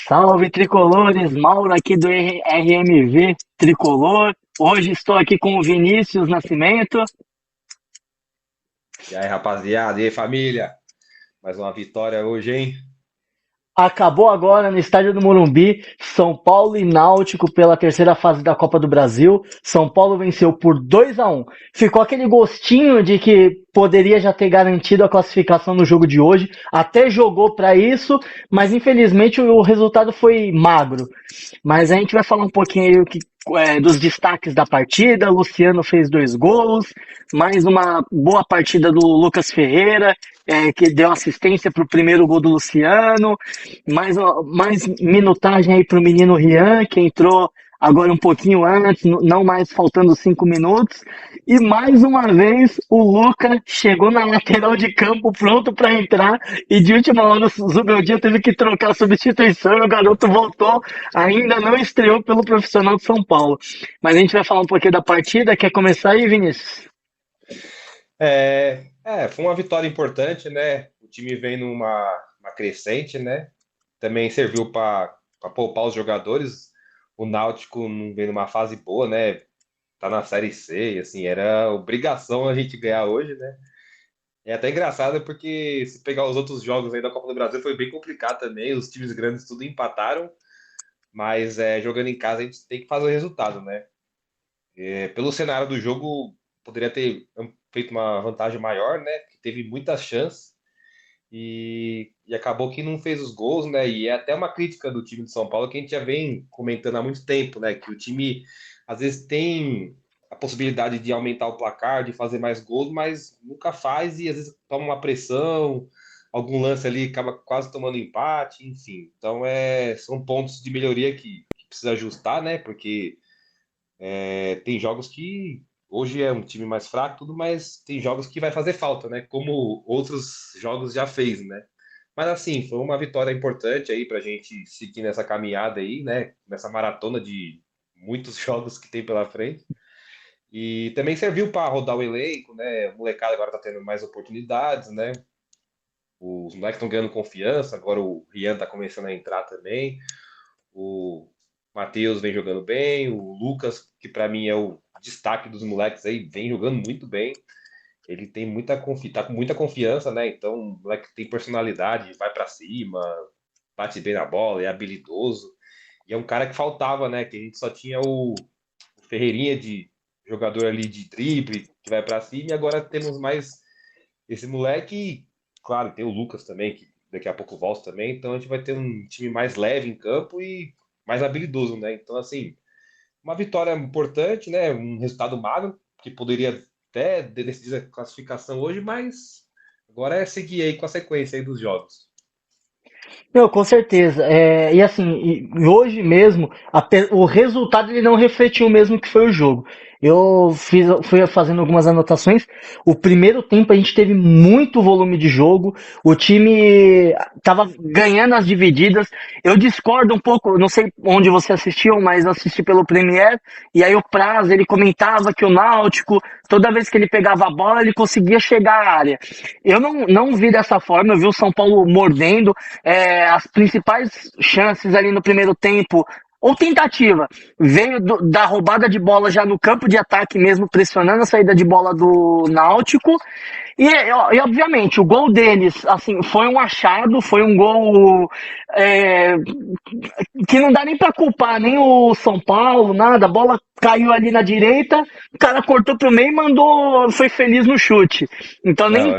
Salve tricolores, Mauro aqui do RMV Tricolor. Hoje estou aqui com o Vinícius Nascimento. E aí, rapaziada, e aí, família? Mais uma vitória hoje, hein? Acabou agora no estádio do Morumbi, São Paulo e Náutico pela terceira fase da Copa do Brasil. São Paulo venceu por 2-1. Ficou aquele gostinho de que poderia já ter garantido a classificação no jogo de hoje. Até jogou para isso, mas infelizmente o resultado foi magro. Mas a gente vai falar um pouquinho aí dos destaques da partida. Luciano fez 2 gols, mais uma boa partida do Lucas Ferreira, que deu assistência para o primeiro gol do Luciano. Mais minutagem aí para o menino Rian, que entrou agora um pouquinho antes, não mais faltando 5 minutos. E mais uma vez o Lucas chegou na lateral de campo pronto para entrar. E de última hora o Zubeldia teve que trocar a substituição. E o garoto voltou, ainda não estreou pelo profissional de São Paulo. Mas a gente vai falar um pouquinho da partida. Quer começar aí, Vinícius? Foi uma vitória importante, né? O time vem numa crescente, né? Também serviu para poupar os jogadores. O Náutico não vem numa fase boa, né? Tá na Série C, e assim, era obrigação a gente ganhar hoje, né? É até engraçado porque se pegar os outros jogos aí da Copa do Brasil foi bem complicado também. Os times grandes tudo empataram, mas jogando em casa a gente tem que fazer o resultado, né? Pelo cenário do jogo, poderia ter feito uma vantagem maior, né? Que teve muitas chances e acabou que não fez os gols, né? E é até uma crítica do time de São Paulo que a gente já vem comentando há muito tempo, né? Que o time às vezes tem a possibilidade de aumentar o placar, de fazer mais gols, mas nunca faz e às vezes toma uma pressão, algum lance ali acaba quase tomando empate, enfim. Então são pontos de melhoria que precisa ajustar, né? Porque tem jogos que hoje é um time mais fraco, tudo, mas tem jogos que vai fazer falta, né? Como outros jogos já fez, né? Mas assim, foi uma vitória importante aí pra gente seguir nessa caminhada aí, né? Nessa maratona de muitos jogos que tem pela frente. E também serviu para rodar o elenco, né? O molecada agora tá tendo mais oportunidades, né? Os moleques estão ganhando confiança, agora o Rian tá começando a entrar também. O Matheus vem jogando bem, o Lucas, que para mim é o destaque dos moleques aí, vem jogando muito bem. Ele tem tá com muita confiança, né? Então, o moleque tem personalidade, vai para cima, bate bem na bola, é habilidoso. E é um cara que faltava, né? Que a gente só tinha o Ferreirinha de jogador ali de drible, que vai para cima, e agora temos mais esse moleque. Claro, tem o Lucas também, que daqui a pouco volta também. Então a gente vai ter um time mais leve em campo e mais habilidoso, né? Então, assim, uma vitória importante, né? Um resultado magro, que poderia até decidir a classificação hoje, mas agora é seguir aí com a sequência aí dos jogos. Não, com certeza. E assim, e hoje mesmo, o resultado ele não refletiu o mesmo que foi o jogo. Fui fazendo algumas anotações. O primeiro tempo a gente teve muito volume de jogo. O time estava ganhando as divididas. Eu discordo um pouco, não sei onde você assistiu, mas eu assisti pelo Premier. E aí o Praz, ele comentava que o Náutico, toda vez que ele pegava a bola, ele conseguia chegar à área. Eu não vi dessa forma, eu vi o São Paulo mordendo. As principais chances ali no primeiro tempo, ou tentativa, veio da roubada de bola já no campo de ataque mesmo, pressionando a saída de bola do Náutico. Obviamente, o gol deles, assim, foi um achado, foi um gol é, que não dá nem pra culpar nem o São Paulo, nada. A bola caiu ali na direita, o cara cortou pro meio e mandou, foi feliz no chute. Então Não,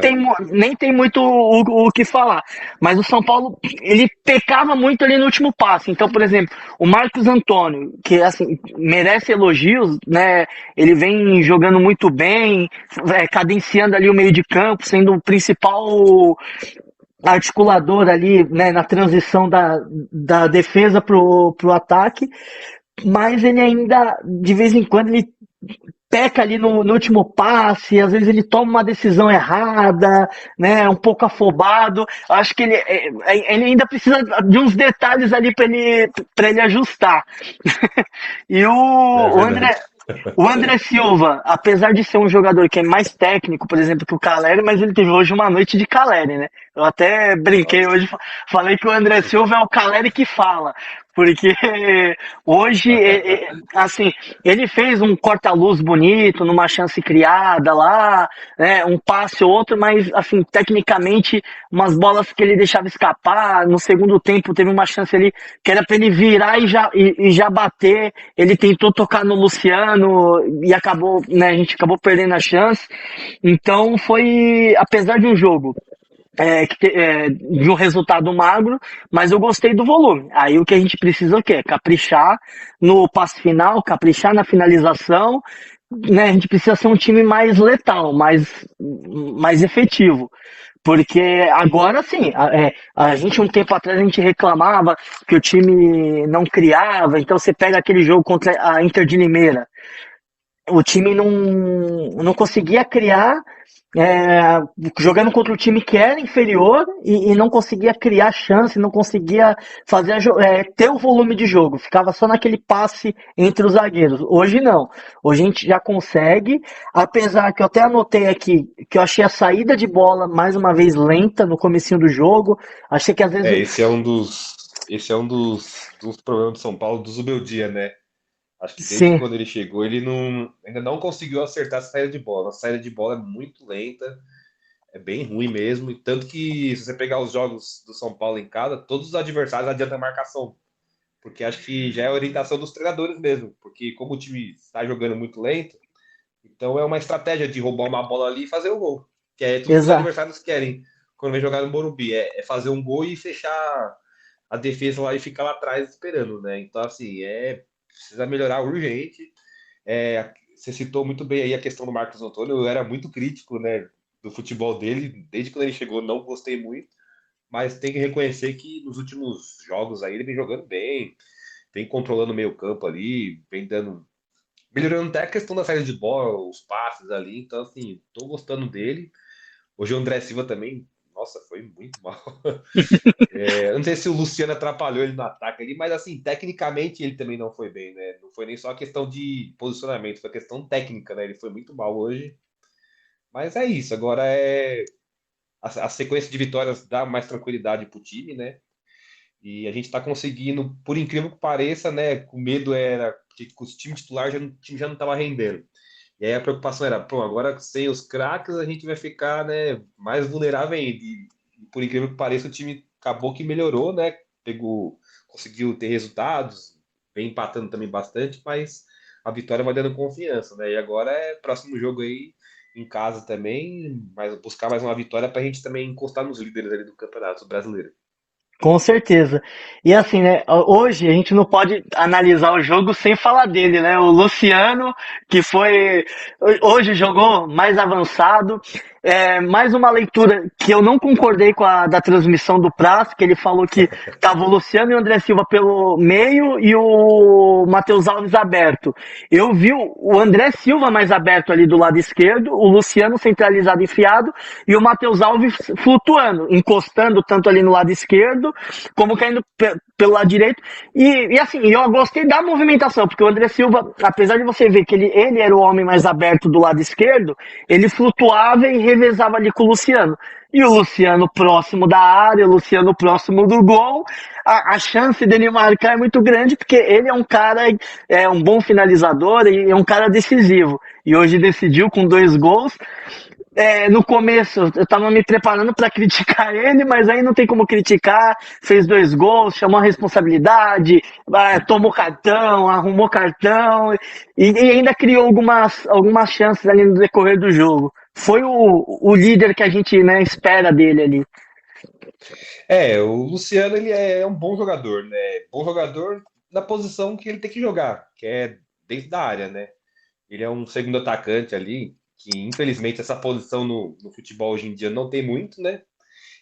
nem tem muito o que falar. Mas o São Paulo, ele pecava muito ali no último passe. Então, por exemplo, o Marcos Antônio, que assim, merece elogios, né? Ele vem jogando muito bem, cadenciando ali o meio de campo, sendo o principal articulador ali, né, na transição da defesa pro ataque, mas ele ainda, de vez em quando, ele peca ali no último passe, às vezes ele toma uma decisão errada, né, um pouco afobado. Acho que ele ainda precisa de uns detalhes ali para ele ajustar. E é o André, verdade. O André Silva, apesar de ser um jogador que é mais técnico, por exemplo, que o Caleri, mas ele teve hoje uma noite de Caleri, né? Eu até brinquei Nossa. hoje, falei que o André Silva é o Caleri que fala, porque hoje, assim, ele fez um corta-luz bonito, numa chance criada lá, né? Um passe ou outro, mas, assim, tecnicamente, umas bolas que ele deixava escapar. No segundo tempo, teve uma chance ali que era para ele virar e já bater. Ele tentou tocar no Luciano e acabou, né, a gente acabou perdendo a chance. Então foi, apesar de um jogo de um resultado magro, mas eu gostei do volume. Aí o que a gente precisa é o quê? Caprichar no passe final, caprichar na finalização, né? A gente precisa ser um time mais letal, mais efetivo. Porque agora sim, a gente um tempo atrás a gente reclamava que o time não criava, então você pega aquele jogo contra a Inter de Limeira, o time não conseguia criar, é, jogando contra o time que era inferior e não conseguia criar chance, não conseguia ter o volume de jogo, ficava só naquele passe entre os zagueiros. Hoje não, hoje a gente já consegue, apesar que eu até anotei aqui que eu achei a saída de bola mais uma vez lenta no comecinho do jogo, achei que às vezes É, esse é um dos problemas do São Paulo, do Zubeldia, né? Acho que desde sim, quando ele chegou, ele ainda não conseguiu acertar essa saída de bola. A saída de bola é muito lenta, é bem ruim mesmo. E tanto que, se você pegar os jogos do São Paulo em casa, todos os adversários adiantam a marcação. Porque acho que já é a orientação dos treinadores mesmo. Porque como o time está jogando muito lento, então é uma estratégia de roubar uma bola ali e fazer o gol. Que é tudo que os exato, adversários querem quando vem jogar no Morumbi. É fazer um gol e fechar a defesa lá e ficar lá atrás esperando, né? Então, assim, precisa melhorar urgente. Você citou muito bem aí a questão do Marcos Antônio. Eu era muito crítico, né, do futebol dele. Desde quando ele chegou, não gostei muito. Mas tem que reconhecer que nos últimos jogos aí ele vem jogando bem, vem controlando o meio campo ali, vem dando. Melhorando até a questão da saída de bola, os passes ali. Então, assim, tô gostando dele. Hoje o André Silva também, nossa, foi muito mal. Eu não sei se o Luciano atrapalhou ele no ataque ali, mas assim, tecnicamente ele também não foi bem, né? Não foi nem só a questão de posicionamento, foi a questão técnica, né? Ele foi muito mal hoje. Mas é isso, agora a sequência de vitórias dá mais tranquilidade pro time, né? E a gente tá conseguindo, por incrível que pareça, né? O medo era que com o time titular o time já não tava rendendo. E aí a preocupação era, pô, agora sem os craques a gente vai ficar, né, mais vulnerável ainda. E por incrível que pareça, o time acabou que melhorou, né? Conseguiu ter resultados, vem empatando também bastante, mas a vitória vai dando confiança, né? E agora é próximo jogo aí em casa também, mas buscar mais uma vitória para a gente também encostar nos líderes ali do Campeonato Brasileiro. com certeza. E assim, né? Hoje a gente não pode analisar o jogo sem falar dele, né? O Luciano, que foi. Hoje jogou mais avançado. Mais uma leitura que eu não concordei com a da transmissão do Praz, que ele falou que tava o Luciano e o André Silva pelo meio e o Matheus Alves aberto. Eu vi o André Silva mais aberto ali do lado esquerdo, o Luciano centralizado enfiado e o Matheus Alves flutuando, encostando tanto ali no lado esquerdo como caindo pelo lado direito. E assim, eu gostei da movimentação, porque o André Silva, apesar de você ver que ele era o homem mais aberto do lado esquerdo, ele flutuava e revezava ali com o Luciano. E o Luciano próximo da área, o Luciano próximo do gol, a chance dele marcar é muito grande, porque ele é um cara, é um bom finalizador e é um cara decisivo. E hoje decidiu com 2 gols. No começo eu tava me preparando para criticar ele, mas aí não tem como criticar. Fez 2 gols, chamou a responsabilidade, tomou cartão, arrumou cartão e ainda criou algumas chances ali no decorrer do jogo. Foi o líder que a gente, né, espera dele ali. O Luciano ele é um bom jogador, né? Bom jogador na posição que ele tem que jogar, que é dentro da área, né? Ele é um segundo atacante ali, que infelizmente essa posição no futebol hoje em dia não tem muito, né?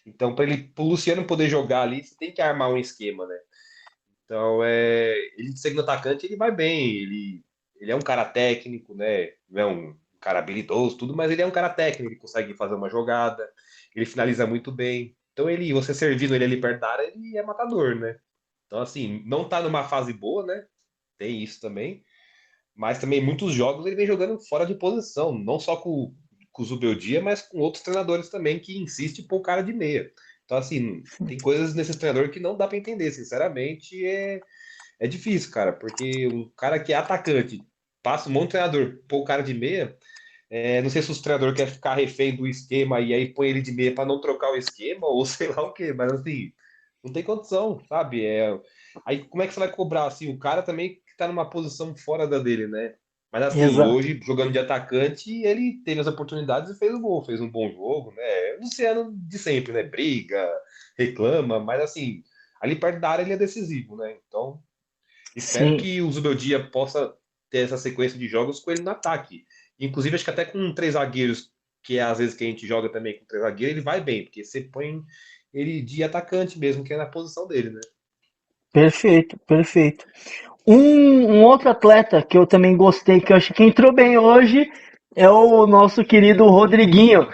Então, para o Luciano poder jogar ali, você tem que armar um esquema, né? Então, ele de segundo atacante, ele vai bem, ele é um cara técnico, né? Não é um cara habilidoso, tudo, mas ele é um cara técnico, ele consegue fazer uma jogada, ele finaliza muito bem. Então, você servindo ele ali perto da área, ele é matador, né? Então, assim, não tá numa fase boa, né? Tem isso também. mas também muitos jogos ele vem jogando fora de posição, não só com o Zubeldia, mas com outros treinadores também que insistem em pôr o cara de meia. Então, assim, tem coisas nesses treinadores que não dá para entender, sinceramente, é difícil, cara, porque um cara que é atacante, passa um monte de treinador, pôr o cara de meia, não sei se o treinador quer ficar refém do esquema e aí põe ele de meia para não trocar o esquema, ou sei lá o quê, mas assim, não tem condição, sabe? Aí como é que você vai cobrar assim? O cara também que tá numa posição fora da dele, né? Mas assim, Exato. hoje, jogando de atacante, ele teve as oportunidades e fez o gol, fez um bom jogo, né? Luciano de sempre, né? Briga, reclama, mas assim, ali perto da área ele é decisivo, né? Então, espero Sim. que o Zubeldia possa ter essa sequência de jogos com ele no ataque. Inclusive, acho que até com três zagueiros, que é às vezes que a gente joga também com três zagueiros, ele vai bem, porque você põe ele de atacante mesmo, que é na posição dele, né? Perfeito, perfeito. Um outro atleta que eu também gostei, que eu acho que entrou bem hoje, é o nosso querido Rodriguinho,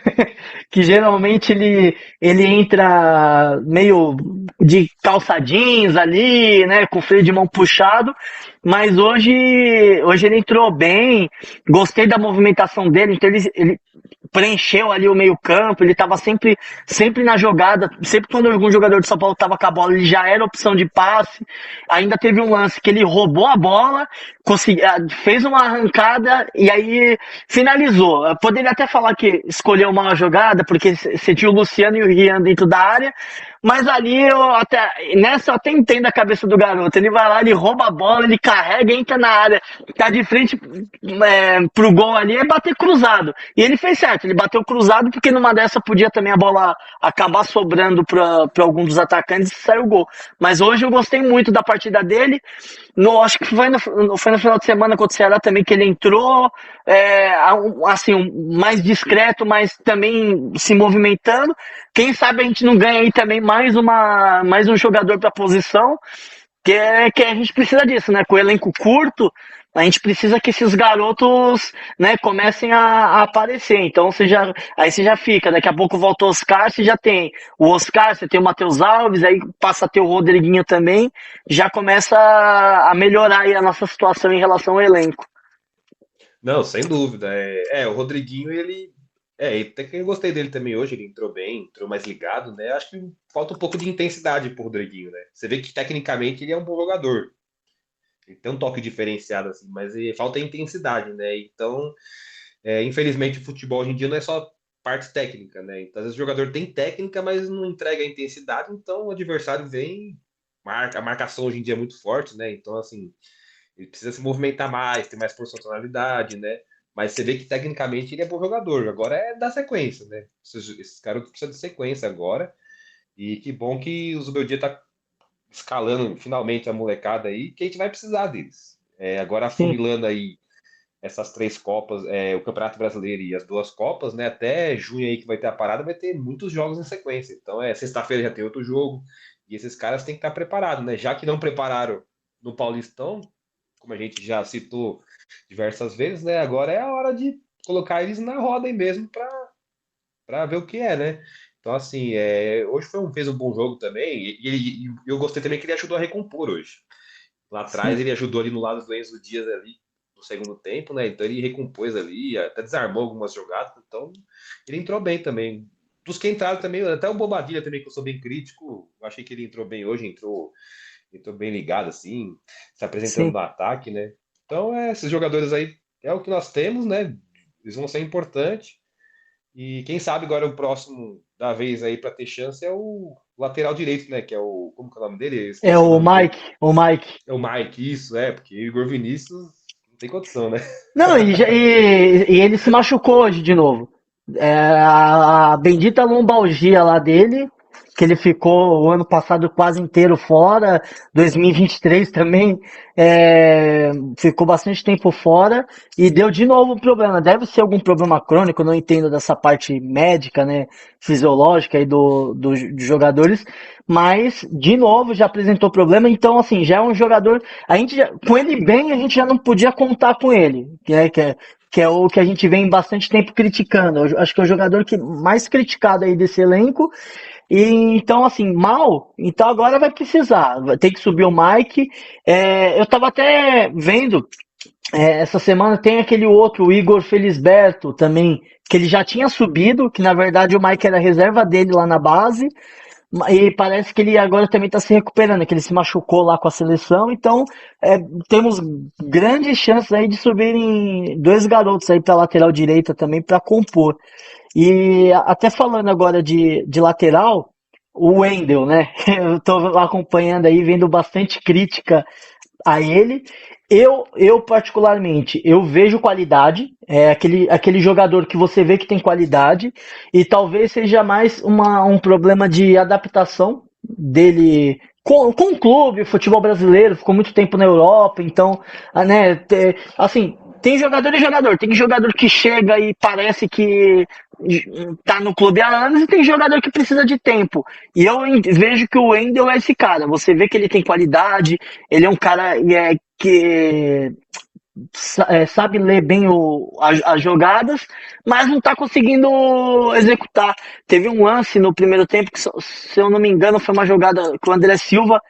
que geralmente ele entra meio de calça jeans ali, né, com freio de mão puxado, mas hoje ele entrou bem, gostei da movimentação dele, então ele preencheu ali o meio-campo, ele estava sempre na jogada, sempre quando algum jogador de São Paulo estava com a bola, ele já era opção de passe. Ainda teve um lance que ele roubou a bola, fez uma arrancada e aí finalizou. Eu poderia até falar que escolheu uma jogada, porque você tinha o Luciano e o Rian dentro da área, mas ali nessa eu até entendo a cabeça do garoto. Ele vai lá, ele rouba a bola, ele carrega, entra na área, tá de frente pro gol ali, é bater cruzado. E ele fez certo, ele bateu cruzado porque numa dessa podia também a bola acabar sobrando para algum dos atacantes e sair o gol. Mas hoje eu gostei muito da partida dele. Acho que foi no final de semana contra o Ceará também que ele entrou, assim, mais discreto, mas também se movimentando. Quem sabe a gente não ganha aí também mais um jogador para a posição, que a gente precisa disso, né? Com o elenco curto, a gente precisa que esses garotos, né, comecem a aparecer. Então aí você já fica, daqui a pouco volta o Oscar, você já tem o Oscar, você tem o Matheus Alves, aí passa a ter o Rodriguinho também, já começa a melhorar aí a nossa situação em relação ao elenco. Não, sem dúvida. O Rodriguinho, até que eu gostei dele também hoje, ele entrou bem, entrou mais ligado, né? Acho que falta um pouco de intensidade pro Rodriguinho, né? Você vê que tecnicamente ele é um bom jogador. Ele tem um toque diferenciado, assim, mas falta intensidade, né? Então, infelizmente, o futebol hoje em dia não é só parte técnica, né? Então, às vezes o jogador tem técnica, mas não entrega a intensidade, então o adversário vem, a marcação hoje em dia é muito forte, né? Então, assim, ele precisa se movimentar mais, ter mais personalidade, né? Mas você vê que tecnicamente ele é bom jogador. Agora é dar sequência, né? Esses caras precisam de sequência agora. E que bom que o Zubeldia tá escalando finalmente a molecada aí, que a gente vai precisar deles. Agora Sim. afunilando aí essas três Copas, o Campeonato Brasileiro e as duas Copas, né? Até junho aí que vai ter a parada, vai ter muitos jogos em sequência. Então, sexta-feira já tem outro jogo. E esses caras têm que estar preparados, né? Já que não prepararam no Paulistão, como a gente já citou diversas vezes, né? Agora é a hora de colocar eles na roda aí mesmo para ver o que é, né? Então, assim, hoje fez um bom jogo também, e eu gostei também que ele ajudou a recompor hoje. Lá atrás Sim. ele ajudou ali no lado do Enzo Dias ali no segundo tempo, né? Então ele recompôs ali, até desarmou algumas jogadas, então ele entrou bem também. Dos que entraram também, até o Bobadilha também, que eu sou bem crítico, eu achei que ele entrou bem hoje, entrou bem ligado, assim, se apresentando Sim. no ataque, né? Então, esses jogadores aí é o que nós temos, né? Eles vão ser importantes. E quem sabe agora o próximo da vez aí para ter chance é o lateral direito, né? Que é o. Como que é o nome dele? Eu É esqueci o o nome dele. Mike, o Mike. É o Mike, isso, porque o Igor Vinícius não tem condição, né? Não, e ele se machucou hoje de novo. A bendita lombalgia lá dele, que ele ficou o ano passado quase inteiro fora, 2023 também, ficou bastante tempo fora e deu de novo problema. Deve ser algum problema crônico, eu não entendo dessa parte médica, né, fisiológica aí dos jogadores, mas de novo já apresentou problema, então assim, já é um jogador, com ele bem, a gente já não podia contar com ele, que é o que a gente vem bastante tempo criticando. Eu acho que é o jogador que mais criticado aí desse elenco. E então, assim, mal, então agora vai precisar. Vai ter que subir o Mike. Eu tava até vendo. Essa semana tem aquele outro, o Igor Felisberto também, que ele já tinha subido, que na verdade o Mike era reserva dele lá na base, e parece que ele agora também está se recuperando, que ele se machucou lá com a seleção, então temos grandes chances aí de subirem dois garotos aí para lateral direita também para compor. E até falando agora de lateral, o Wendel, né? Eu estou acompanhando aí, vendo bastante crítica a ele. Eu particularmente, eu vejo qualidade, é aquele jogador que você vê que tem qualidade, e talvez seja mais um problema de adaptação dele com o clube, o futebol brasileiro, ficou muito tempo na Europa, então, né, assim, tem jogador e jogador, tem jogador que chega e parece que tá no clube há anos, e tem jogador que precisa de tempo. E eu vejo que o Wendel é esse cara, você vê que ele tem qualidade, ele é um cara que sabe ler bem as jogadas, mas não está conseguindo executar. Teve um lance no primeiro tempo que, se eu não me engano, foi uma jogada que o André Silva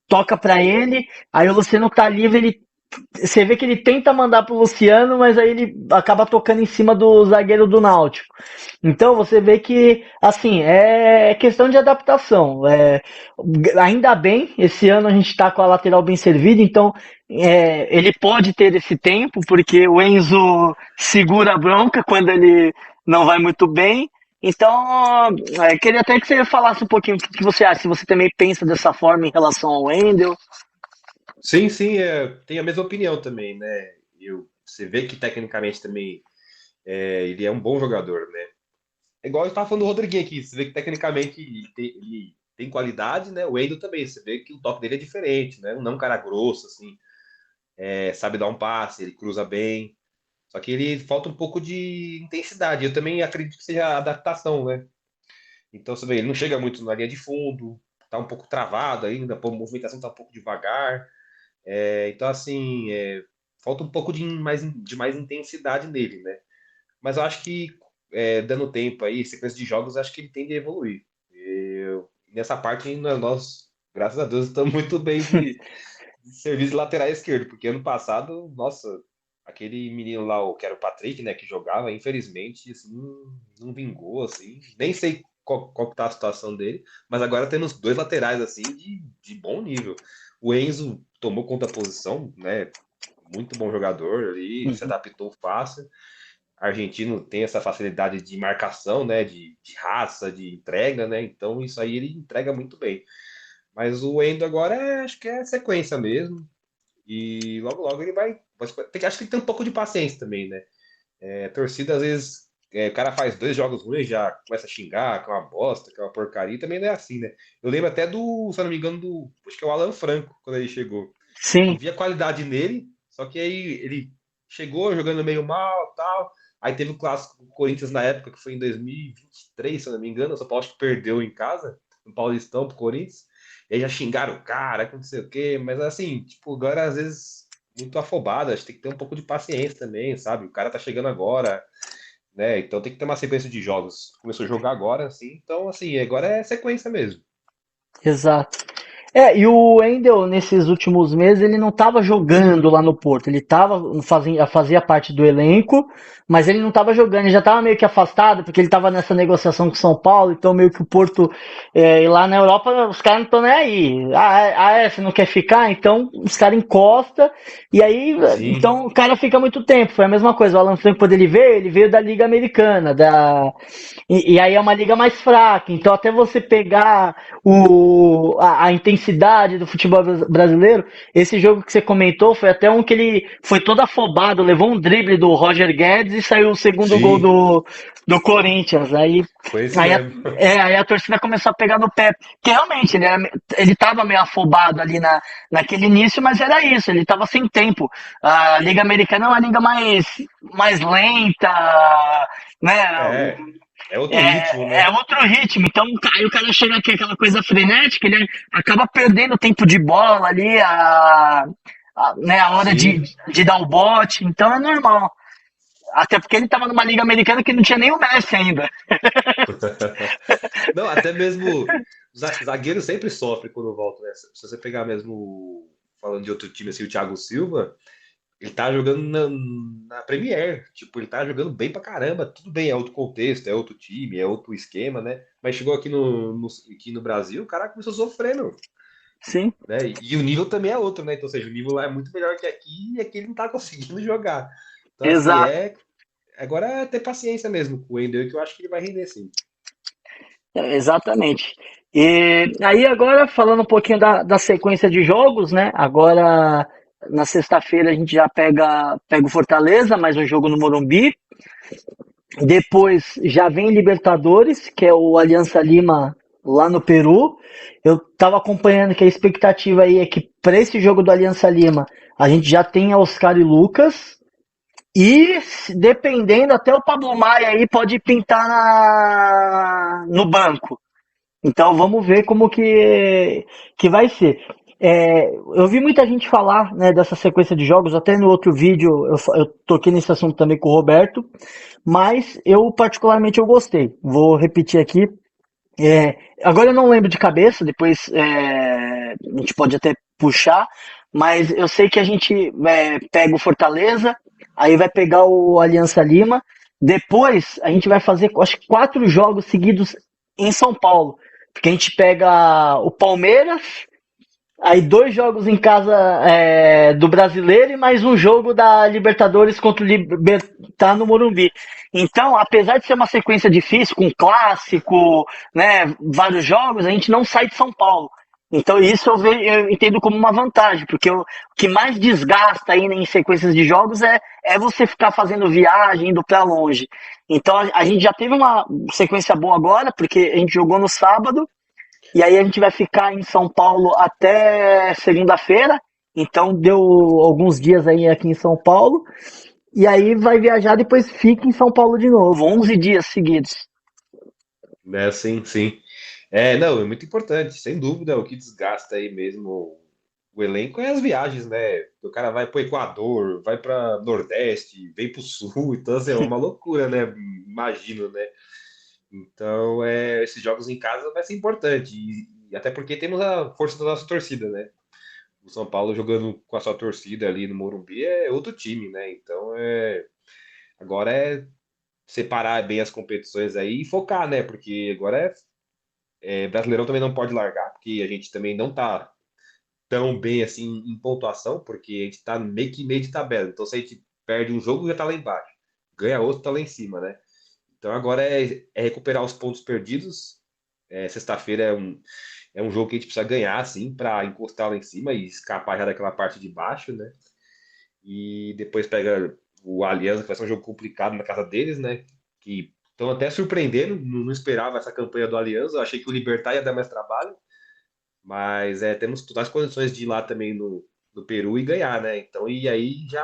toca para ele, aí o Luciano tá livre, você vê que ele tenta mandar pro Luciano, mas aí ele acaba tocando em cima do zagueiro do Náutico. Então você vê que, assim, é questão de adaptação. Ainda bem, esse ano a gente está com a lateral bem servida, então ele pode ter esse tempo, porque o Enzo segura a bronca quando ele não vai muito bem. Então, queria até que você falasse um pouquinho o que você acha, se você também pensa dessa forma em relação ao Wendel. Sim, sim, tenho a mesma opinião também, né? Você vê que tecnicamente também ele é um bom jogador, né? É igual eu estava falando do Rodriguinho aqui, você vê que tecnicamente ele tem qualidade, né? O Wendel também, você vê que o toque dele é diferente, né? Não é um cara grosso, assim, sabe dar um passe, ele cruza bem. Só que ele falta um pouco de intensidade. Eu também acredito que seja adaptação, né? Então você vê, ele não chega muito na linha de fundo, tá um pouco travado ainda, a movimentação tá um pouco devagar. Então, assim, falta um pouco de mais intensidade nele, né? Mas eu acho que dando tempo aí, sequência de jogos, acho que ele tende a evoluir. Nessa parte, ainda nós, graças a Deus, estamos muito bem de serviço de lateral esquerdo, porque ano passado, nossa, aquele menino lá, que era o Patrick, né, que jogava, infelizmente, assim, não vingou, assim, nem sei qual que tá a situação dele, mas agora temos dois laterais, assim, de bom nível. O Enzo tomou conta da posição, né, muito bom jogador ali, se Uhum. adaptou fácil. Argentino tem essa facilidade de marcação, né, de raça, de entrega, né, então isso aí ele entrega muito bem. Mas o Endo agora acho que é sequência mesmo. E logo, logo ele vai acho que tem que ter um pouco de paciência também, né? A torcida, às vezes, o cara faz dois jogos ruins, já começa a xingar, que é uma bosta, que é uma porcaria, e também não é assim, né? Eu lembro até se eu não me engano, acho que é o Alan Franco, quando ele chegou. Sim, Eu via qualidade nele, só que aí ele chegou jogando meio mal tal. Aí teve o clássico do Corinthians na época, que foi em 2023, se eu não me engano. O São Paulo acho que perdeu em casa, no Paulistão pro Corinthians. E aí já xingaram o cara, que não sei o quê. Mas assim, tipo, agora às vezes muito afobado. Acho que tem que ter um pouco de paciência também, sabe? O cara tá chegando agora, né? Então tem que ter uma sequência de jogos. Começou a jogar agora, assim. Então, assim, agora é sequência mesmo. exato. E o Wendel, nesses últimos meses, ele não estava jogando lá no Porto. Ele fazia parte do elenco, mas ele não estava jogando. Ele já estava meio que afastado, porque ele estava nessa negociação com o São Paulo. Então, meio que o Porto, e lá na Europa, os caras não estão nem aí. Você não quer ficar? Então, os caras encostam. E aí, Sim, então, o cara fica muito tempo. Foi a mesma coisa. O Alan Franco, quando ele veio da Liga Americana. E aí é uma liga mais fraca. Então, até você pegar a intensidade do futebol brasileiro. Esse jogo que você comentou foi até um que ele foi todo afobado, levou um drible do Roger Guedes e saiu o segundo gol sim, do Corinthians. foi esse Aí, a, mesmo. aí a torcida começou a pegar no pé. Porque realmente ele tava meio afobado ali naquele início, mas era isso, ele tava sem tempo. A Liga Americana é uma liga mais lenta, né? É, é outro ritmo, É né? outro ritmo. Então, aí o cara chega aqui, aquela coisa frenética, ele acaba perdendo tempo de bola ali, né, a hora Sim. de dar o bote. Então é normal. Até porque ele tava numa liga americana que não tinha nem o Messi ainda. Não, até mesmo zagueiro sempre sofre quando volta, né? Se você pegar mesmo falando de outro time, assim, o Thiago Silva, ele tá jogando na Premier. Tipo, ele tá jogando bem pra caramba. Tudo bem, é outro contexto, é outro time, é outro esquema, né? Mas chegou aqui aqui no Brasil, o cara começou a sofrer, meu, Sim, né? E o nível também é outro, né? Então, ou seja, o nível lá é muito melhor que aqui e aqui ele não tá conseguindo jogar. Então, assim, exato, agora é ter paciência mesmo com o Wendel, que eu acho que ele vai render sim. exatamente. E aí agora, falando um pouquinho da sequência de jogos, né? Agora, na sexta-feira, a gente já pega o Fortaleza, mais um jogo no Morumbi. Depois já vem Libertadores, que é o Aliança Lima lá no Peru. Eu estava acompanhando que a expectativa aí é que para esse jogo do Aliança Lima a gente já tenha Oscar e Lucas. E dependendo, até o Pablo Maia aí pode pintar no banco. Então vamos ver como que vai ser. Eu vi muita gente falar, né, dessa sequência de jogos, até no outro vídeo eu toquei nesse assunto também com o Roberto, mas eu particularmente eu gostei. Vou repetir aqui. Agora eu não lembro de cabeça, depois a gente pode até puxar, mas eu sei que a gente pega o Fortaleza, aí vai pegar o Aliança Lima, depois a gente vai fazer acho que 4 jogos seguidos em São Paulo, porque a gente pega o Palmeiras, aí 2 jogos em casa do Brasileiro e mais um jogo da Libertadores contra o Libertar no Morumbi. Então, apesar de ser uma sequência difícil, com clássico, né, vários jogos, a gente não sai de São Paulo. Então, isso eu entendo como uma vantagem, porque o que mais desgasta aí em sequências de jogos é você ficar fazendo viagem, indo para longe. Então, a gente já teve uma sequência boa agora, porque a gente jogou no sábado, e aí a gente vai ficar em São Paulo até segunda-feira. Então deu alguns dias aí aqui em São Paulo. E aí vai viajar, depois fica em São Paulo de novo. 11 dias seguidos. Né, sim, sim. É, não, é muito importante, sem dúvida, o que desgasta aí mesmo o elenco é as viagens, né? O cara vai para o Equador, vai para Nordeste, vem para o Sul, então assim, é uma loucura, né? Imagino, né? Então, esses jogos em casa vai ser importante, e até porque temos a força da nossa torcida, né? O São Paulo jogando com a sua torcida ali no Morumbi é outro time, né? Então, agora é separar bem as competições aí e focar, né? Porque agora Brasileirão também não pode largar, porque a gente também não tá tão bem assim em pontuação, porque a gente tá meio de tabela. Então, se a gente perde um jogo, já tá lá embaixo. Ganha outro, tá lá em cima, né? Então, agora é recuperar os pontos perdidos. Sexta-feira é um jogo que a gente precisa ganhar, assim, para encostar lá em cima e escapar já daquela parte de baixo, né? E depois pega o Aliança, que vai ser um jogo complicado na casa deles, né? Que estão até surpreendendo, não esperava essa campanha do Aliança. Eu achei que o Libertad ia dar mais trabalho, mas temos todas as condições de ir lá também no Peru e ganhar, né? Então, e aí já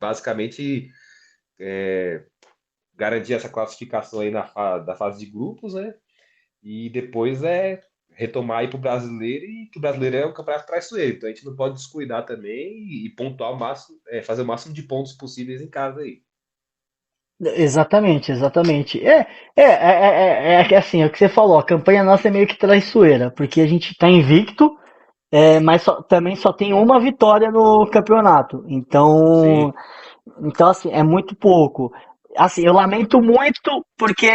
basicamente garantir essa classificação aí da fase de grupos, né? E depois retomar aí para o brasileiro, e que o brasileiro é um campeonato traiçoeiro. Então a gente não pode descuidar também e pontuar o máximo, fazer o máximo de pontos possíveis em casa aí. Exatamente, exatamente. Que assim, é o que você falou, a campanha nossa é meio que traiçoeira, porque a gente tá invicto, mas também só tem uma vitória no campeonato. Então, Sim, Então, assim, é muito pouco. Assim, eu lamento muito porque,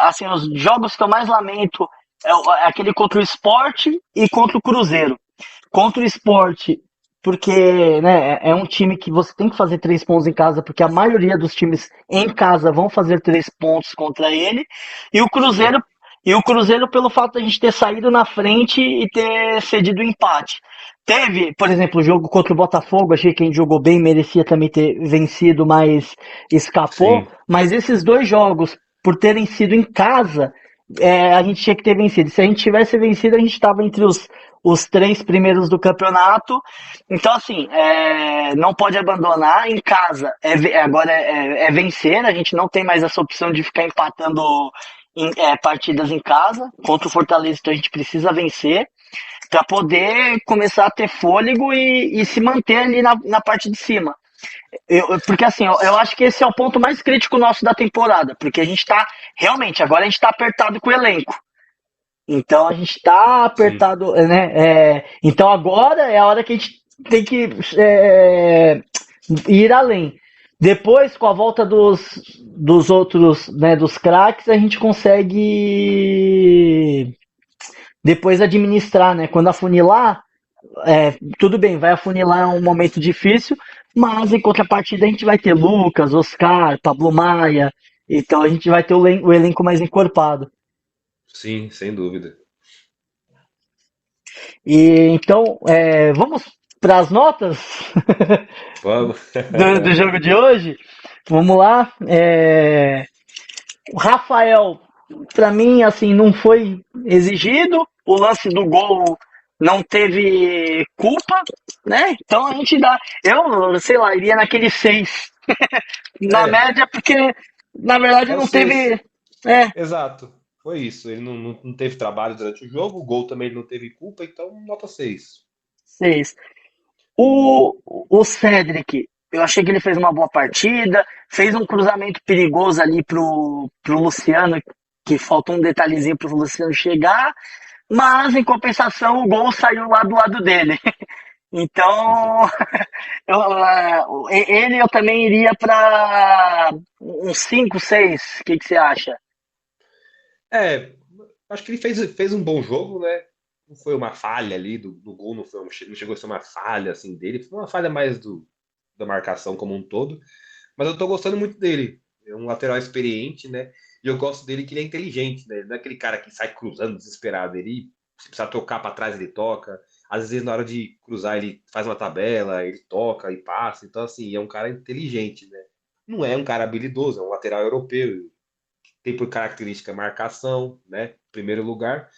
assim, os jogos que eu mais lamento é aquele contra o Sport e contra o Cruzeiro. Contra o Sport, porque, né, é um time que você tem que fazer 3 pontos em casa, porque a maioria dos times em casa vão fazer 3 pontos contra ele. E o sim, Cruzeiro, e o Cruzeiro pelo fato de a gente ter saído na frente e ter cedido o empate. Teve, por exemplo, o jogo contra o Botafogo, achei que a gente jogou bem, merecia também ter vencido, mas escapou. sim. Mas esses 2 jogos, por terem sido em casa, a gente tinha que ter vencido. Se a gente tivesse vencido, a gente estava entre os 3 primeiros do campeonato. Então, assim, não pode abandonar. Em casa, agora é vencer. A gente não tem mais essa opção de ficar empatando partidas em casa. Contra o Fortaleza, então a gente precisa vencer para poder começar a ter fôlego e se manter ali na parte de cima. Porque assim, eu acho que esse é o ponto mais crítico nosso da temporada, porque a gente tá realmente, agora a gente tá apertado com o elenco. Então a gente tá Sim, apertado, né? Então agora é a hora que a gente tem que é, ir além. Depois, com a volta dos outros, né, dos craques, a gente consegue depois administrar, né? Quando afunilar, tudo bem, vai afunilar um momento difícil, mas em contrapartida a gente vai ter Lucas, Oscar, Pablo Maia, então a gente vai ter o elenco mais encorpado. sim, sem dúvida. E então, vamos para as notas Vamos. do jogo de hoje? Vamos lá. O Rafael, para mim, assim, não foi exigido. O lance do gol não teve culpa, né? Então a gente dá. Eu, sei lá, iria naquele 6 na É, média, porque na verdade é o não 6. teve. É, Exato. Foi isso. Ele não teve trabalho durante o jogo, o gol também ele não teve culpa, então nota 6. 6. O Cedric, eu achei que ele fez uma boa partida, fez um cruzamento perigoso ali pro Luciano, que faltou um detalhezinho pro Luciano chegar, mas em compensação o gol saiu lá do lado dele. Então, ele eu também iria para uns 5, 6. O que, que você acha? É, acho que ele fez um bom jogo, né? Não foi uma falha ali do gol, não chegou a ser uma falha assim dele, foi uma falha mais da marcação como um todo. Mas eu tô gostando muito dele. É um lateral experiente, né? E eu gosto dele que ele é inteligente, né? Ele não é aquele cara que sai cruzando desesperado. Ele, se precisar tocar para trás, ele toca. Às vezes, na hora de cruzar, ele faz uma tabela, ele toca e passa. Então, assim, é um cara inteligente, né? Não é um cara habilidoso, é um lateral europeu. Tem por característica marcação, né? Em primeiro lugar.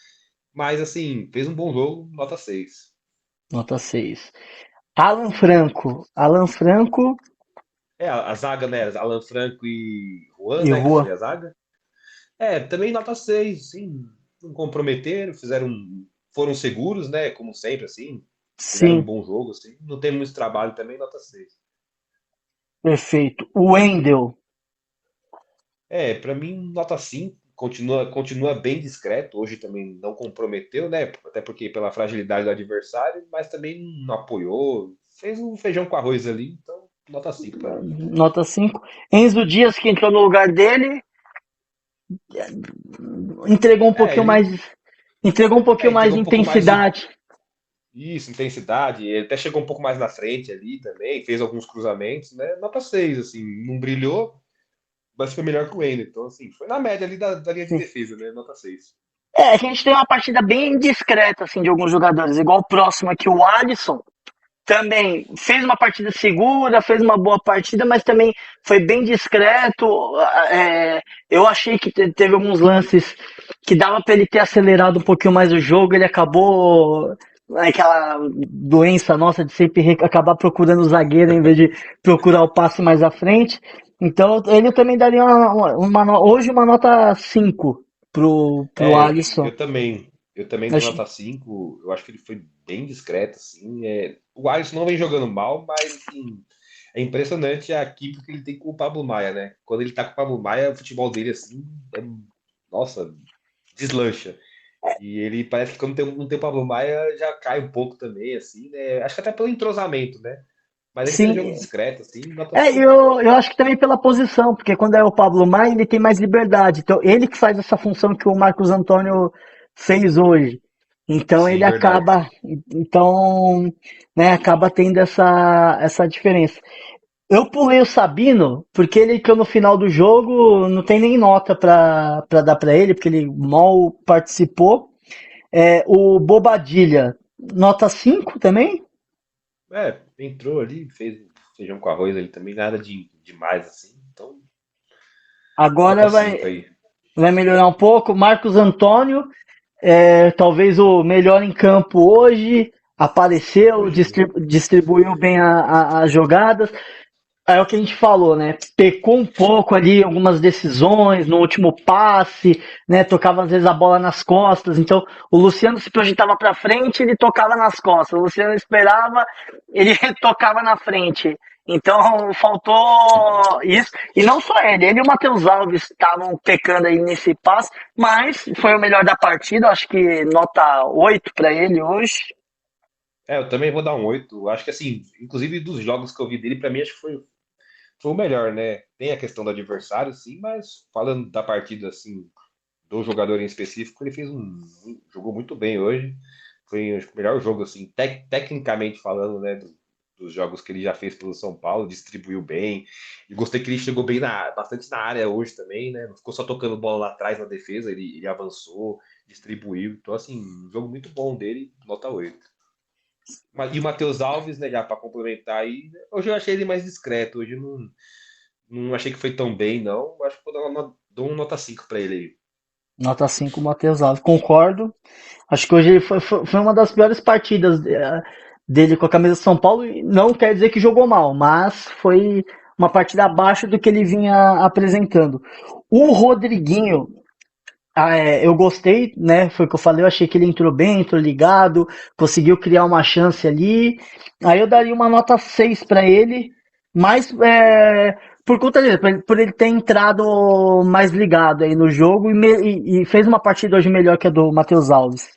Mas, assim, fez um bom jogo, nota 6. Nota 6. Alan Franco. Alan Franco É, a zaga, né? Alan Franco e Juan, e né? Que Rua. foi a zaga. É, também nota 6 sim. Não comprometeram, foram seguros, né? Como sempre, assim. Fizeram um Sim, bom jogo, assim. Não tem muito trabalho também, nota 6. perfeito. O Wendel. É, pra mim, nota 5. Continua bem discreto. Hoje também não comprometeu, né? Até porque pela fragilidade do adversário, mas também não apoiou. Fez um feijão com arroz ali, então nota 5 pra mim. Nota 5. Enzo Dias, que entrou no lugar dele, entregou um É, pouquinho mais. Entregou um pouquinho mais entregou de um pouco mais de intensidade. isso, intensidade. Ele até chegou um pouco mais na frente ali também, fez alguns cruzamentos, né? Nota 6 assim, não brilhou, mas foi melhor que o Ender. Então, assim, foi na média ali da linha de Sim. defesa, né? Nota 6. A gente tem uma partida bem discreta assim, de alguns jogadores, igual o próximo aqui, o Alisson. Também fez uma partida segura, fez uma boa partida, mas também foi bem discreto. Eu achei que teve alguns lances que dava para ele ter acelerado um pouquinho mais o jogo. Ele acabou aquela doença nossa de sempre acabar procurando o zagueiro em vez de procurar o passe mais à frente. Então ele também daria hoje uma nota 5 pro É, eu, Alisson. eu também. Eu também dou Acho- nota 5. Eu acho que ele foi bem discreto, assim. O Alisson não vem jogando mal, mas, assim, é impressionante a química que ele tem com o Pablo Maia, né? Quando ele tá com o Pablo Maia, o futebol dele, assim, nossa, deslancha. E ele parece que quando não tem o Pablo Maia já cai um pouco também, assim, né? Acho que até pelo entrosamento, né? Mas ele fez um jogo Sim, discreto, assim, nota 5. eu acho que também pela posição, porque quando é o Pablo Maia, ele tem mais liberdade. Então, ele que faz essa função que o Marcos Antônio fez hoje. Então, ele Sim, verdade. acaba, então, né, acaba tendo essa diferença. Eu pulei o Sabino, porque ele entrou no final do jogo, não tem nem nota para dar para ele, porque ele mal participou. O Bobadilha, nota 5 também? É, entrou ali, fez feijão com arroz ali também, nada de demais, assim. Então, nota Agora 5 aí. vai melhorar um pouco. Marcos Antônio, talvez o melhor em campo hoje, apareceu, Hoje, distribuiu bem as jogadas. É o que a gente falou, né? Pecou um pouco ali algumas decisões no último passe, né? Tocava às vezes a bola nas costas. Então, o Luciano se projetava para frente, ele tocava nas costas. O Luciano esperava, ele tocava na frente. Então faltou isso. E não só ele e o Matheus Alves estavam pecando aí nesse passe, mas foi o melhor da partida, acho que nota 8 para ele hoje. Eu também vou dar um 8. Acho que assim, inclusive dos jogos que eu vi dele, pra mim acho que foi o melhor, né? Tem a questão do adversário, sim, mas falando da partida assim, do jogador em específico, ele jogou muito bem hoje. Foi acho que o melhor jogo assim, tecnicamente falando, né, dos jogos que ele já fez pelo São Paulo, distribuiu bem. E gostei que ele chegou bem bastante na área hoje também, né? Não ficou só tocando bola lá atrás na defesa, ele avançou, distribuiu. Então assim, um jogo muito bom dele, nota 8. E o Matheus Alves, né, já para complementar aí, hoje eu achei ele mais discreto. Hoje eu não achei que foi tão bem, não. Acho que vou dar dou um nota 5 para ele aí. Nota 5, Matheus Alves. Concordo. Acho que hoje foi uma das piores partidas dele com a camisa de São Paulo. E não quer dizer que jogou mal, mas foi uma partida abaixo do que ele vinha apresentando. O Rodriguinho, eu gostei, né? Foi o que eu falei, eu achei que ele entrou bem, entrou ligado, conseguiu criar uma chance ali. Aí eu daria uma nota 6 para ele, mas por conta dele, por ele ter entrado mais ligado aí no jogo e fez uma partida hoje melhor que a do Matheus Alves.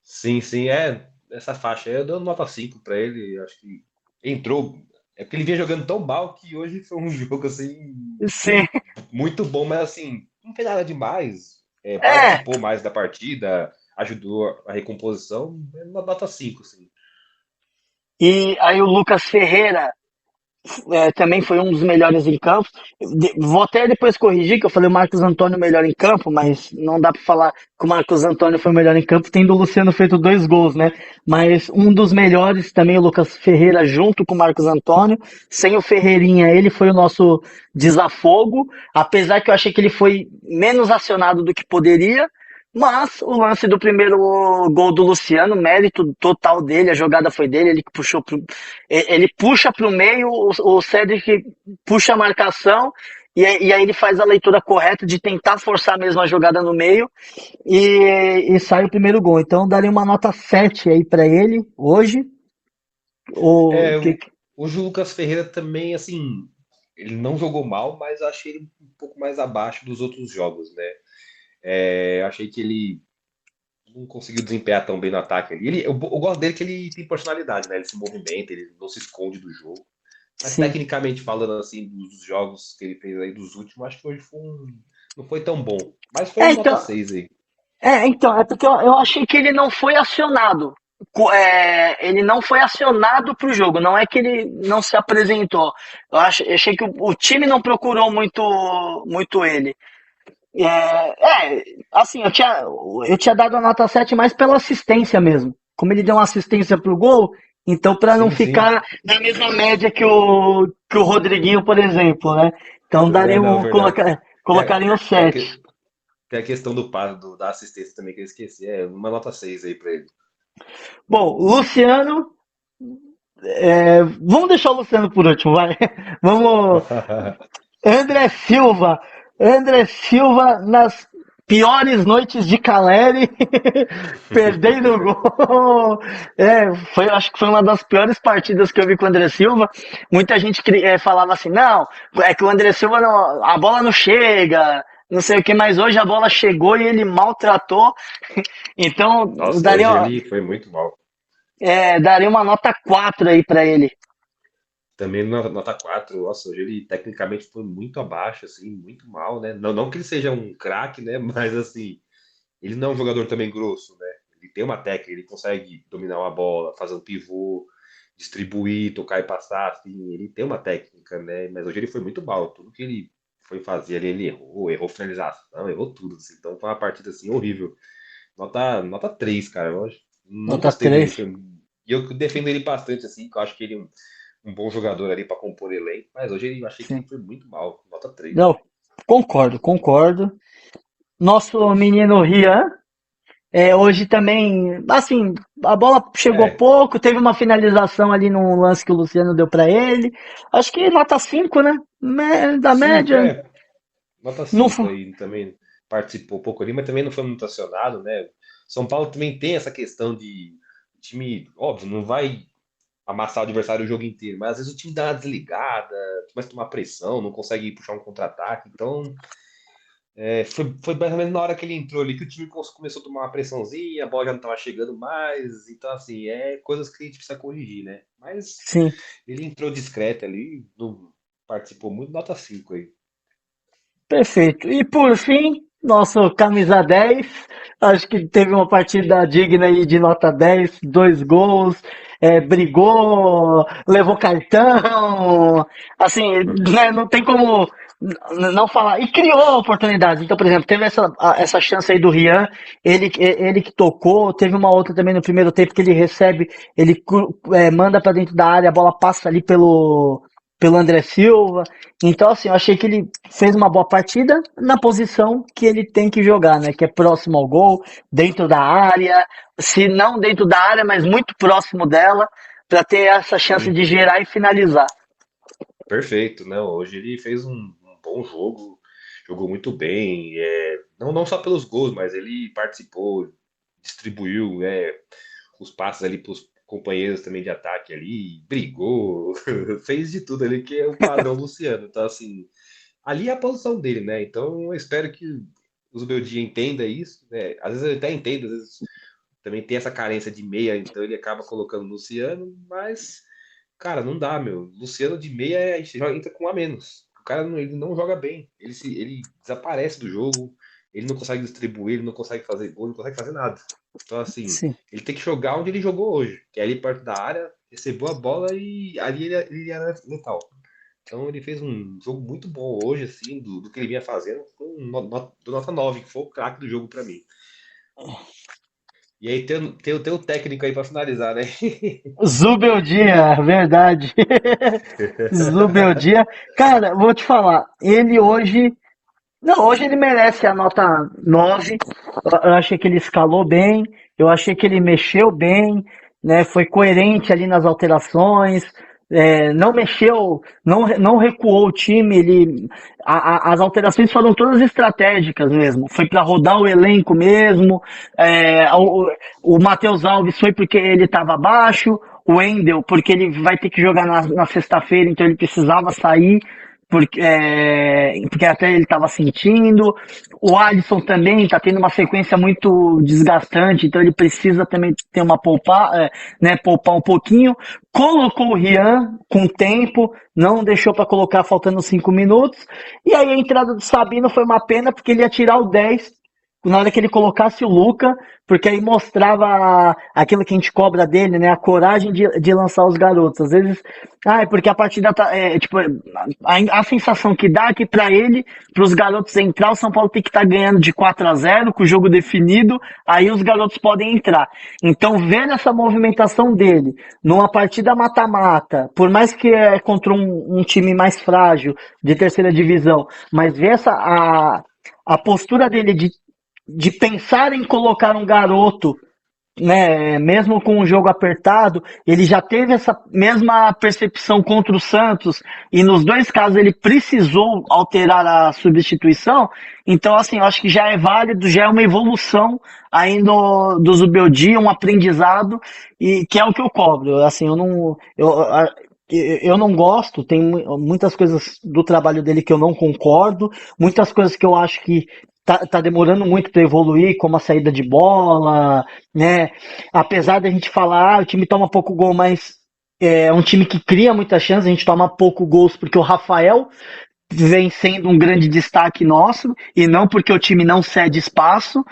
Sim, sim, essa faixa aí eu dou nota 5 para ele. Acho que entrou. É porque ele vinha jogando tão mal que hoje foi um jogo assim Sim. muito bom, mas assim, não fez nada demais. É, Participou mais da partida, ajudou a recomposição, nota 5 sim. e aí o Lucas Ferreira também foi um dos melhores em campo. Vou até depois corrigir, que eu falei o Marcos Antônio melhor em campo, mas não dá para falar que o Marcos Antônio foi o melhor em campo, tendo o Luciano feito 2 gols, né? Mas um dos melhores também, o Lucas Ferreira, junto com o Marcos Antônio. Sem o Ferreirinha, ele foi o nosso desafogo, apesar que eu achei que ele foi menos acionado do que poderia. Mas o lance do primeiro gol do Luciano, mérito total dele, a jogada foi dele, ele que puxou ele puxa para o meio, o Cedric puxa a marcação e aí ele faz a leitura correta de tentar forçar mesmo a jogada no meio e sai o primeiro gol. Então eu daria uma nota 7 aí para ele hoje. O, É, que, o Lucas Ferreira também, assim, ele não jogou mal, mas eu achei ele um pouco mais abaixo dos outros jogos, né? Eu achei que ele não conseguiu desempenhar tão bem no ataque ali. Eu gosto dele que ele tem personalidade, né? Ele se movimenta, ele não se esconde do jogo. Mas sim. tecnicamente falando assim, dos jogos que ele fez aí dos últimos, acho que hoje não foi tão bom. Mas foi É, um nota então, 6 aí. é porque eu achei que ele não foi acionado. Ele não foi acionado para o jogo, não é que ele não se apresentou. Achei que o time não procurou muito ele. Assim, eu tinha dado a nota 7 mais pela assistência mesmo. Como ele deu uma assistência pro gol, então para não Sim, sim. ficar na mesma média que o Rodriguinho, por exemplo, né? Então daria Não, um, verdade. Tem a, colocaria um tem a, 7. que- tem a questão do passe, da assistência também que eu esqueci. Uma nota 6 aí pra ele. Bom, Luciano, vamos deixar o Luciano por último, vai. Vamos, André Silva. André Silva nas piores noites de Caleri, perdendo o gol. Acho que foi uma das piores partidas que eu vi com o André Silva. Muita gente falava assim, não, é que o André Silva a bola não chega, não sei o que, mas hoje a bola chegou e ele maltratou. Então, Nossa, daria, hoje ele foi muito mal. daria uma nota 4 aí pra ele. Também nota 4. Nossa, hoje ele tecnicamente foi muito abaixo, assim, muito mal, né? Não, não que ele seja um craque, né? Mas assim, ele não é um jogador também grosso, né? Ele tem uma técnica, ele consegue dominar uma bola, fazer um pivô, distribuir, tocar e passar, assim, ele tem uma técnica, né? Mas hoje ele foi muito mal. Tudo que ele foi fazer ali, ele errou finalização, errou tudo, assim. Então foi uma partida assim horrível. Nota 3, cara. Não Nota gostei dele. 3. E eu defendo ele bastante, assim, que eu acho que ele é um bom jogador ali para compor elenco, mas hoje eu achei que Sim. ele foi muito mal. Nota 3. Não, concordo. Nosso menino Rian, hoje também, assim, a bola chegou É, pouco, teve uma finalização ali num lance que o Luciano deu pra ele. Acho que nota 5, né? Da 5, média. nota Não, 5 aí também participou um pouco ali, mas também não foi muito acionado, né? São Paulo também tem essa questão de o time, óbvio, não vai. amassar o adversário o jogo inteiro, mas às vezes o time dá uma desligada, começa a tomar pressão, não consegue puxar um contra-ataque. Então, foi mais ou menos na hora que ele entrou ali que o time começou a tomar uma pressãozinha, a bola já não estava chegando mais. Então, assim, coisas que a gente precisa corrigir, né? Mas Sim. ele entrou discreto ali, não participou muito, nota 5 aí. Perfeito. E por fim, nosso camisa 10, acho que teve uma partida digna aí de nota 10, dois gols, brigou, levou cartão, assim, né, não tem como não falar. E criou oportunidades. Então, por exemplo, teve essa chance aí do Rian, ele que tocou, teve uma outra também no primeiro tempo que ele recebe, manda para dentro da área, a bola passa ali pelo André Silva. Então, assim, eu achei que ele fez uma boa partida na posição que ele tem que jogar, né? Que é próximo ao gol, dentro da área, se não dentro da área, mas muito próximo dela, para ter essa chance Sim, de gerar e finalizar. perfeito, né? Hoje ele fez um bom jogo, jogou muito bem, não só pelos gols, mas ele participou, distribuiu, os passes ali para os companheiros também de ataque ali, brigou, fez de tudo ali que é o padrão Luciano. Então, assim, ali é a posição dele, né? Então, eu espero que o Zubeldia entenda isso, né? Às vezes eu até entendo, às vezes também tem essa carência de meia, então ele acaba colocando o Luciano, mas, cara, não dá, meu. Luciano de meia a gente entra com um a menos. O cara não, ele não joga bem, ele desaparece do jogo, ele não consegue distribuir, ele não consegue fazer gol, não consegue fazer nada. Então, assim, Sim. ele tem que jogar onde ele jogou hoje, que é ali perto da área, recebeu a bola e ali ele era letal. Então ele fez um jogo muito bom hoje, assim, do que ele vinha fazendo, com do nota 9 que foi o craque do jogo pra mim. E aí tem o técnico aí pra finalizar, né? Zubeldia, verdade. Zubeldia. Cara, vou te falar, ele hoje. Não, hoje ele merece a nota 9. Eu achei que ele escalou bem, eu achei que ele mexeu bem, né? Foi coerente ali nas alterações, não mexeu, não recuou o time, as alterações foram todas estratégicas mesmo. Foi para rodar o elenco mesmo. O Matheus Alves foi porque ele estava abaixo, o Wendel porque ele vai ter que jogar na sexta-feira, então ele precisava sair porque até ele estava sentindo. O Alisson também está tendo uma sequência muito desgastante, então ele precisa também ter poupar um pouquinho. Colocou o Rian com tempo, não deixou para colocar faltando 5 minutos. E aí a entrada do Sabino foi uma pena, porque ele ia tirar o 10 na hora que ele colocasse o Luca, porque aí mostrava aquilo que a gente cobra dele, né? A coragem de lançar os garotos. Às vezes, porque a partida tá. Tipo, a sensação que dá é que pra ele, pros garotos entrar, o São Paulo tem que estar ganhando de 4-0 com o jogo definido, aí os garotos podem entrar. Então, ver essa movimentação dele numa partida mata-mata, por mais que é contra um time mais frágil, de terceira divisão, mas ver a postura dele de pensar em colocar um garoto, né, mesmo com o jogo apertado, ele já teve essa mesma percepção contra o Santos e nos dois casos ele precisou alterar a substituição. Então, assim, eu acho que já é válido, já é uma evolução aí do Zubeldia, um aprendizado e que é o que eu cobro. Assim, eu não gosto, tem muitas coisas do trabalho dele que eu não concordo, muitas coisas que eu acho que tá demorando muito para evoluir, como a saída de bola, né? Apesar da gente falar, o time toma pouco gol, mas é um time que cria muita chance, a gente toma pouco gols porque o Rafael vem sendo um grande destaque nosso, e não porque o time não cede espaço,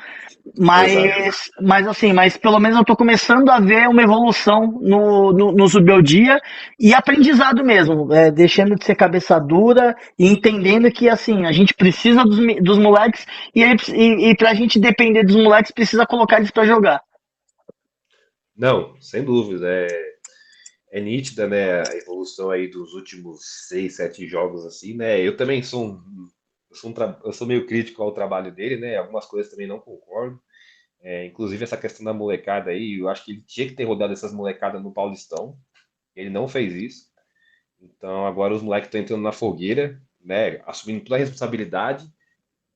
Exato. mas pelo menos eu tô começando a ver uma evolução no Zubeldia e aprendizado mesmo, deixando de ser cabeça dura e entendendo que assim, a gente precisa dos moleques e pra gente depender dos moleques precisa colocar eles pra jogar. Não, sem dúvida. É nítida, né, a evolução aí dos últimos 6, 7 jogos, assim, né? Eu também eu sou meio crítico ao trabalho dele, né? Algumas coisas também não concordo. Inclusive essa questão da molecada aí, eu acho que ele tinha que ter rodado essas molecadas no Paulistão. Ele não fez isso. Então agora os moleques estão entrando na fogueira, né? Assumindo toda a responsabilidade.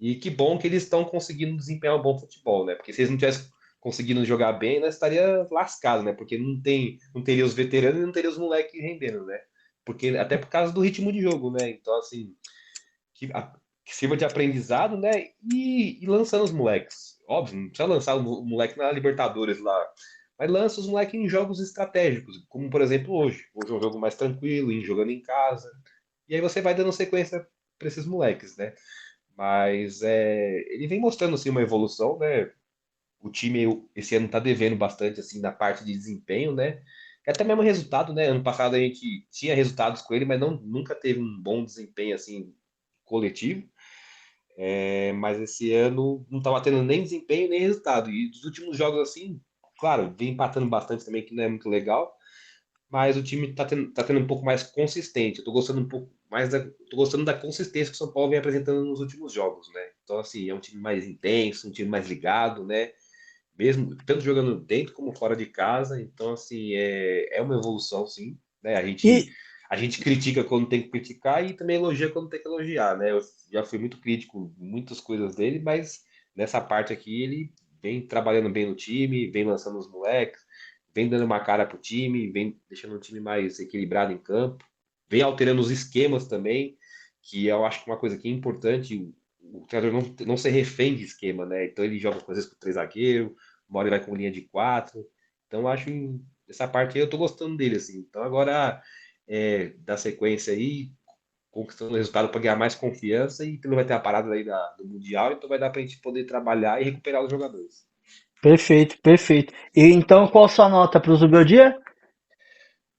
E que bom que eles estão conseguindo desempenhar um bom futebol, né? Porque se eles não tivessem conseguindo jogar bem, nós estaria lascado, né? Porque não teria os veteranos e não teria os moleques rendendo, né? Porque até por causa do ritmo de jogo, né? Então, assim, que sirva de aprendizado, né? E lançando os moleques. Óbvio, não precisa lançar o moleque na Libertadores lá. Mas lança os moleques em jogos estratégicos, como por exemplo hoje. Hoje é um jogo mais tranquilo, jogando em casa. E aí você vai dando sequência para esses moleques, né? Mas ele vem mostrando assim, uma evolução, né? O time esse ano tá devendo bastante assim na parte de desempenho, né? É até mesmo resultado, né? Ano passado a gente tinha resultados com ele, mas nunca teve um bom desempenho assim coletivo. Mas esse ano não estava tendo nem desempenho nem resultado. E dos últimos jogos assim, claro, vem empatando bastante também, que não é muito legal, mas o time tá tendo um pouco mais consistente. Eu tô gostando um pouco mais tô gostando da consistência que o São Paulo vem apresentando nos últimos jogos, né? Então, assim, é um time mais intenso, um time mais ligado, né? Mesmo tanto jogando dentro como fora de casa. Então, assim, é uma evolução, sim. Né? E, A gente critica quando tem que criticar e também elogia quando tem que elogiar, né? Eu já fui muito crítico em muitas coisas dele, mas nessa parte aqui ele vem trabalhando bem no time, vem lançando os moleques, vem dando uma cara pro time, vem deixando o time mais equilibrado em campo, vem alterando os esquemas também, que eu acho que uma coisa que é importante, o treinador não ser refém de esquema, né? Então ele joga, às vezes, com três zagueiros, uma hora ele vai com linha de quatro. Então, eu acho essa parte aí eu tô gostando dele, assim. Então, agora, da sequência aí, conquistando o resultado para ganhar mais confiança e também vai ter a parada aí do Mundial, então vai dar pra gente poder trabalhar e recuperar os jogadores. perfeito, perfeito. E então, qual a sua nota para o Zubeldia?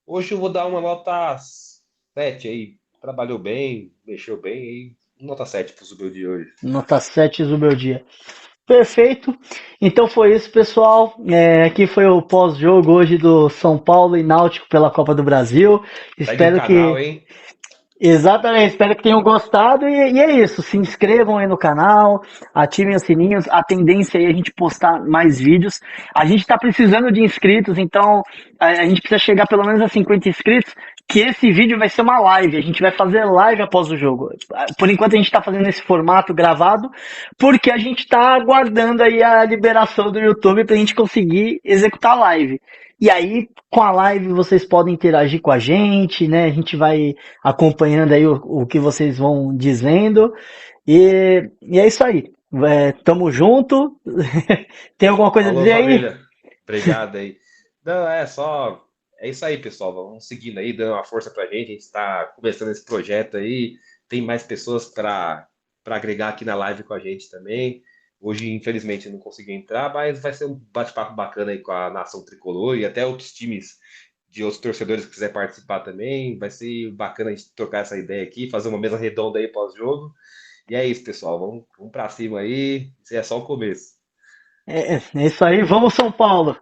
Hoje eu vou dar uma nota 7 aí. Trabalhou bem, mexeu bem aí. Nota 7 pro Zubel de hoje. Nota 7, Zubeldia. Perfeito. Então foi isso, pessoal. Aqui foi o pós-jogo hoje do São Paulo e Náutico pela Copa do Brasil. Segue o Espero canal, que hein? Exatamente, espero que tenham gostado e é isso. Se inscrevam aí no canal, ativem os sininhos. A tendência aí é a gente postar mais vídeos. A gente está precisando de inscritos, então a gente precisa chegar pelo menos a 50 inscritos. Que esse vídeo vai ser uma live. A gente vai fazer live após o jogo. Por enquanto a gente está fazendo esse formato gravado, porque a gente está aguardando aí a liberação do YouTube para a gente conseguir executar a live. E aí, com a live, vocês podem interagir com a gente, né? A gente vai acompanhando aí o que vocês vão dizendo. E é isso aí. Tamo junto. Tem alguma coisa a Falou, dizer aí? família. Obrigado aí. Não, é só. É isso aí, pessoal. Vamos seguindo aí, dando uma força pra gente. A gente está começando esse projeto aí. Tem mais pessoas para agregar aqui na live com a gente também. Hoje, infelizmente, eu não consegui entrar, mas vai ser um bate-papo bacana aí com a Nação Tricolor e até outros times de outros torcedores que quiser participar também. Vai ser bacana a gente trocar essa ideia aqui, fazer uma mesa redonda aí pós-jogo. E é isso, pessoal. Vamos para cima aí. Isso é só o começo. É isso aí. Vamos, São Paulo!